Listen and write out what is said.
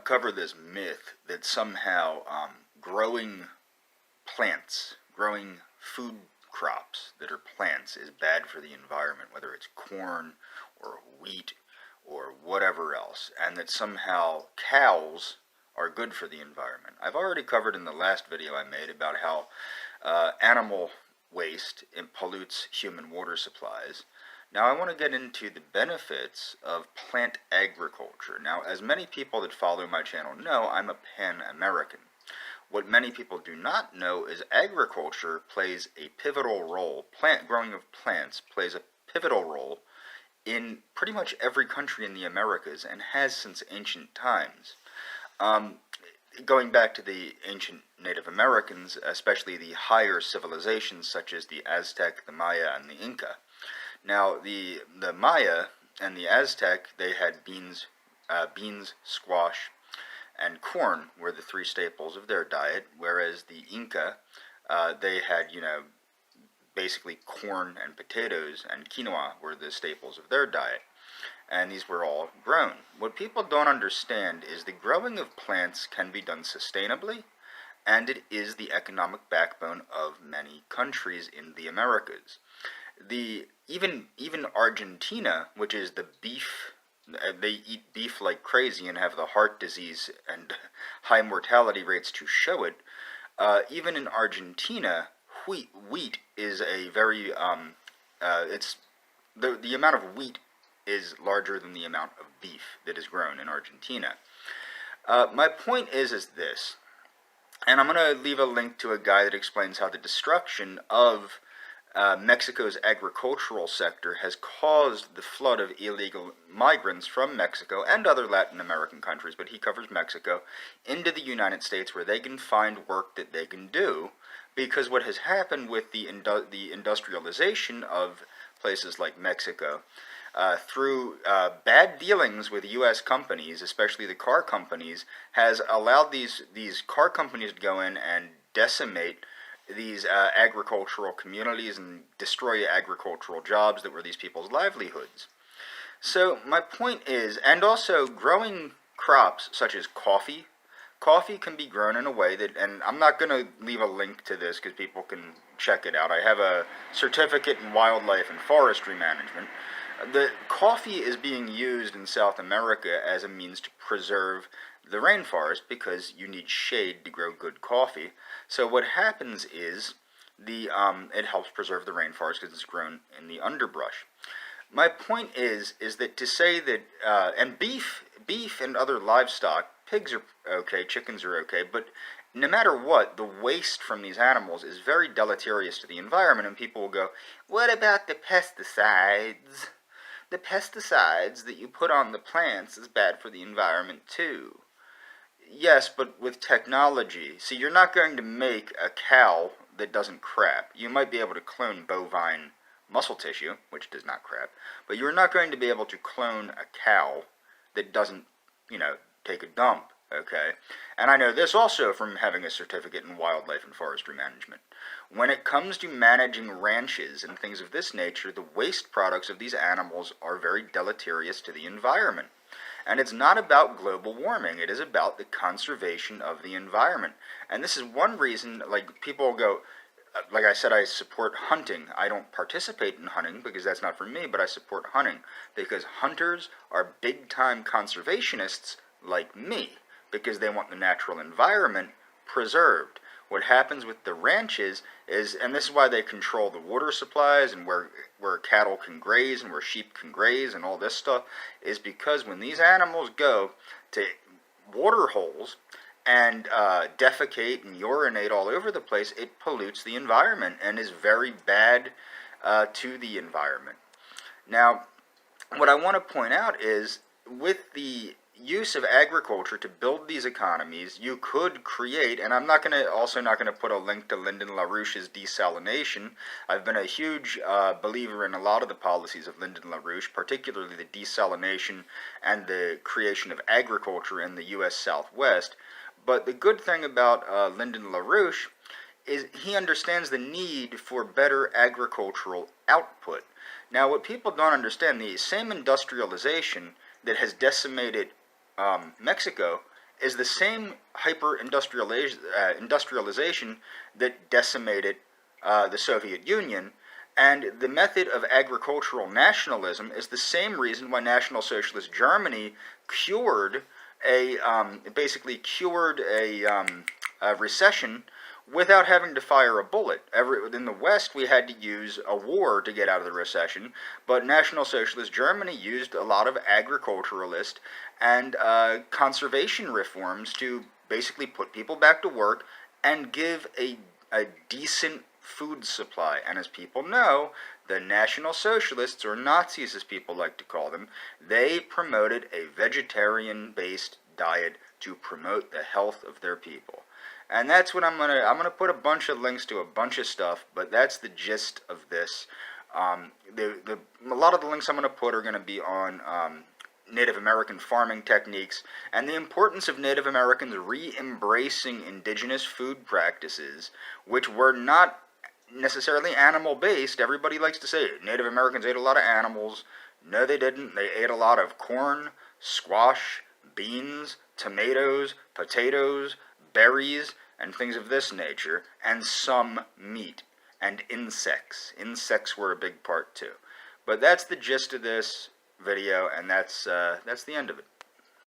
cover this myth that somehow growing plants, growing food crops that are plants is bad for the environment, whether it's corn or wheat or whatever else, and that somehow cows are good for the environment. I've already covered in the last video I made about how animal waste pollutes human water supplies. Now I want to get into the benefits of plant agriculture. Now, as many people that follow my channel know, I'm a Pan-American. What many people do not know is agriculture plays a pivotal role. Growing of plants plays a pivotal role in pretty much every country in the Americas and has since ancient times. Going back to the ancient Native Americans, especially the higher civilizations such as the Aztec, the Maya, and the Inca. Now, the Maya and the Aztec, they had beans, squash, and corn were the three staples of their diet, whereas the Inca, they had, basically corn and potatoes and quinoa were the staples of their diet. And these were all grown. What people don't understand is the growing of plants can be done sustainably, and it is the economic backbone of many countries in the Americas. Even Argentina, which is the beef, they eat beef like crazy and have the heart disease and high mortality rates to show it. Even in Argentina, wheat is a very it's the amount of wheat is larger than the amount of beef that is grown in Argentina. My point is this, and I'm going to leave a link to a guy that explains how the destruction of Mexico's agricultural sector has caused the flood of illegal migrants from Mexico and other Latin American countries, but he covers Mexico, into the United States where they can find work that they can do, because what has happened with the industrialization of places like Mexico, through bad dealings with U.S. companies, especially the car companies, has allowed these car companies to go in and decimate these agricultural communities and destroy agricultural jobs that were these people's livelihoods. So my point is, and also growing crops such as coffee can be grown in a way that, and I'm not going to leave a link to this because people can check it out. I have a certificate in wildlife and forestry management. The coffee is being used in South America as a means to preserve the rainforest because you need shade to grow good coffee. So what happens is it helps preserve the rainforest because it's grown in the underbrush. My point is that to say that and beef and other livestock, pigs are okay, chickens are okay, but no matter what, the waste from these animals is very deleterious to the environment, and people will go, what about the pesticides? The pesticides that you put on the plants is bad for the environment too. Yes, but with technology. See, you're not going to make a cow that doesn't crap. You might be able to clone bovine muscle tissue, which does not crap, but you're not going to be able to clone a cow that doesn't, take a dump, okay? And I know this also from having a certificate in wildlife and forestry management. When it comes to managing ranches and things of this nature, the waste products of these animals are very deleterious to the environment. And it's not about global warming, it is about the conservation of the environment. And this is one reason, people go, like I said, I support hunting. I don't participate in hunting because that's not for me, but I support hunting because hunters are big-time conservationists like me because they want the natural environment preserved. What happens with the ranches is, and this is why they control the water supplies and where cattle can graze and where sheep can graze and all this stuff, is because when these animals go to water holes and defecate and urinate all over the place, it pollutes the environment and is very bad to the environment. Now, what I want to point out is, with the use of agriculture to build these economies, you could create, and I'm not going to put a link to Lyndon LaRouche's desalination. I've been a huge believer in a lot of the policies of Lyndon LaRouche, particularly the desalination and the creation of agriculture in the U.S. Southwest. But the good thing about Lyndon LaRouche is he understands the need for better agricultural output. Now, what people don't understand, the same industrialization that has decimated Mexico is the same industrialization that decimated the Soviet Union. And the method of agricultural nationalism is the same reason why National Socialist Germany basically cured a recession without having to fire a bullet. In the West, we had to use a war to get out of the recession, but National Socialist Germany used a lot of agriculturalist and conservation reforms to basically put people back to work and give a decent food supply. And as people know, the National Socialists, or Nazis as people like to call them, they promoted a vegetarian-based diet to promote the health of their people. And that's what I'm gonna put a bunch of links to a bunch of stuff, but that's the gist of this. A lot of the links I'm gonna put are gonna be on Native American farming techniques and the importance of Native Americans re-embracing indigenous food practices, which were not necessarily animal-based. Everybody likes to say Native Americans ate a lot of animals. No, they didn't. They ate a lot of corn, squash, beans, tomatoes, potatoes, berries, and things of this nature, and some meat, and insects. Insects were a big part too. But that's the gist of this video, and that's the end of it.